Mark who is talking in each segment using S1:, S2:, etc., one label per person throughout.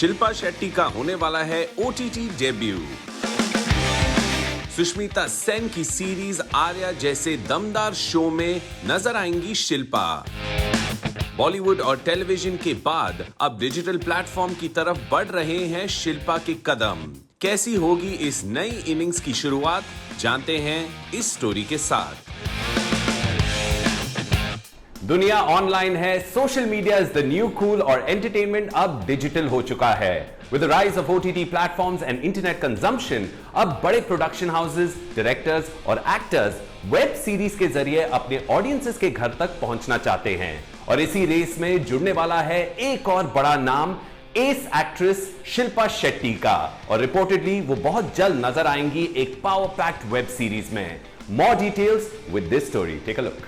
S1: शिल्पा शेट्टी का होने वाला है ओटीटी डेब्यू। सुष्मिता सेन की सीरीज आर्या जैसे दमदार शो में नजर आएंगी शिल्पा। बॉलीवुड और टेलीविजन के बाद अब डिजिटल प्लेटफॉर्म की तरफ बढ़ रहे हैं शिल्पा के कदम। कैसी होगी इस नई इनिंग्स की शुरुआत, जानते हैं इस स्टोरी के साथ। दुनिया ऑनलाइन है, social media is the new cool और एंटरटेनमेंट अब डिजिटल हो चुका है। With the rise of OTT platforms and internet consumption, अब बड़े प्रोडक्शन हाउसेस, डायरेक्टर्स और एक्टर्स वेब सीरीज के जरिए अपने ऑडियंसेस के घर तक पहुंचना चाहते हैं और इसी रेस में जुड़ने वाला है एक और बड़ा नाम, एस एक्ट्रेस शिल्पा शेट्टी का। और रिपोर्टेडली वो बहुत जल्द नजर आएंगी एक पावर पैक्ड वेब सीरीज में। More details with this story. Take a look.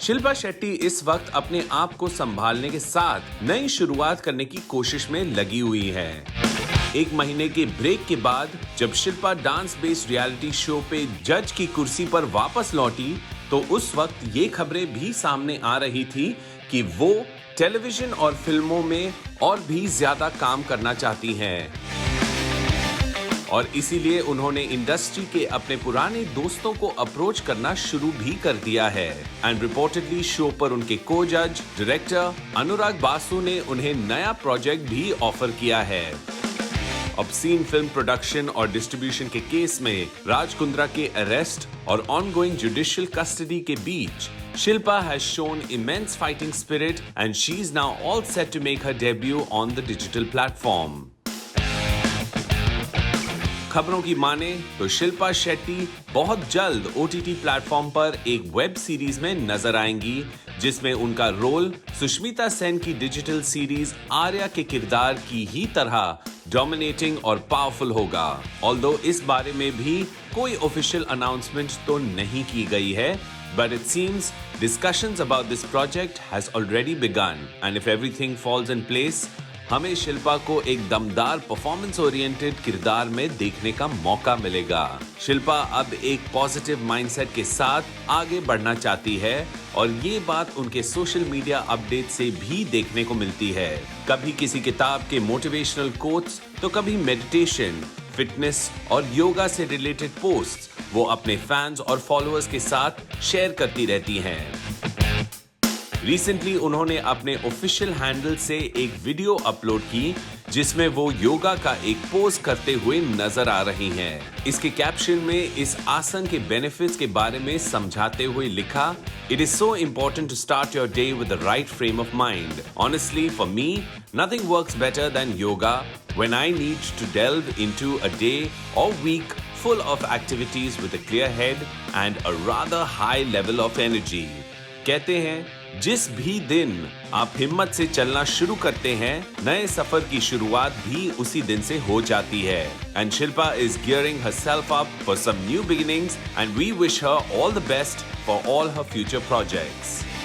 S1: Shilpa Shetty इस वक्त अपने आप को संभालने के साथ नई शुरुआत करने की कोशिश में लगी हुई है। एक महीने के ब्रेक के बाद जब Shilpa dance based reality show पे जज की कुर्सी पर वापस लौटी तो उस वक्त ये खबरें भी सामने आ रही थी कि वो टेलीविजन और फिल्मों में और भी ज्यादा काम करना चाहती हैं और इसीलिए उन्होंने इंडस्ट्री के अपने पुराने दोस्तों को अप्रोच करना शुरू भी कर दिया है। एंड रिपोर्टेडली शो पर उनके को जज डायरेक्टर अनुराग बासु ने उन्हें नया प्रोजेक्ट भी ऑफर किया है। ऑब्सीन फिल्म प्रोडक्शन और डिस्ट्रीब्यूशन के केस में राज कुंद्रा के अरेस्ट और ऑनगोइंग जुडिशियल कस्टडी के बीच Shilpa has shown immense fighting spirit and she is now all set to make her debut on the digital platform. खबरों की माने तो शिल्पा शेट्टी बहुत जल्द OTT प्लेटफॉर्म पर एक वेब सीरीज में नजर आएंगी जिसमें उनका रोल सुष्मिता सेन की डिजिटल सीरीज आर्या के किरदार की ही तरह डोमिनेटिंग और पावरफुल होगा। ऑल्दो इस बारे में भी कोई ऑफिशियल अनाउंसमेंट तो नहीं की गई है, but it seems discussions about this project has already begun and if everything falls in place, हमें शिल्पा को एक दमदार परफॉर्मेंस ओरिएंटेड किरदार में देखने का मौका मिलेगा। शिल्पा अब एक पॉजिटिव माइंडसेट के साथ आगे बढ़ना चाहती है और ये बात उनके सोशल मीडिया अपडेट से भी देखने को मिलती है। कभी किसी किताब के मोटिवेशनल कोट्स तो कभी मेडिटेशन, फिटनेस और योगा से रिलेटेड पोस्ट्स वो अपने फैंस और फॉलोअर्स के साथ शेयर करती रहती हैं। रिसेंटली उन्होंने अपने ऑफिशियल हैंडल से एक वीडियो अपलोड की जिसमें वो योगा का एक पोज करते हुए नजर आ रही हैं। इसके कैप्शन में इस आसन के बेनिफिट्स के बारे में समझाते हुए लिखा, "It is so important to start your day with the right frame of mind. Honestly, for me, nothing works better than yoga when I need to delve into a day or week full of activities with a clear head and a rather high level of energy." कहते हैं जिस भी दिन आप हिम्मत से चलना शुरू करते हैं, नए सफर की शुरुआत भी उसी दिन से हो जाती है। And Shilpa is gearing herself up for some new beginnings and we wish her all the best for all her future projects.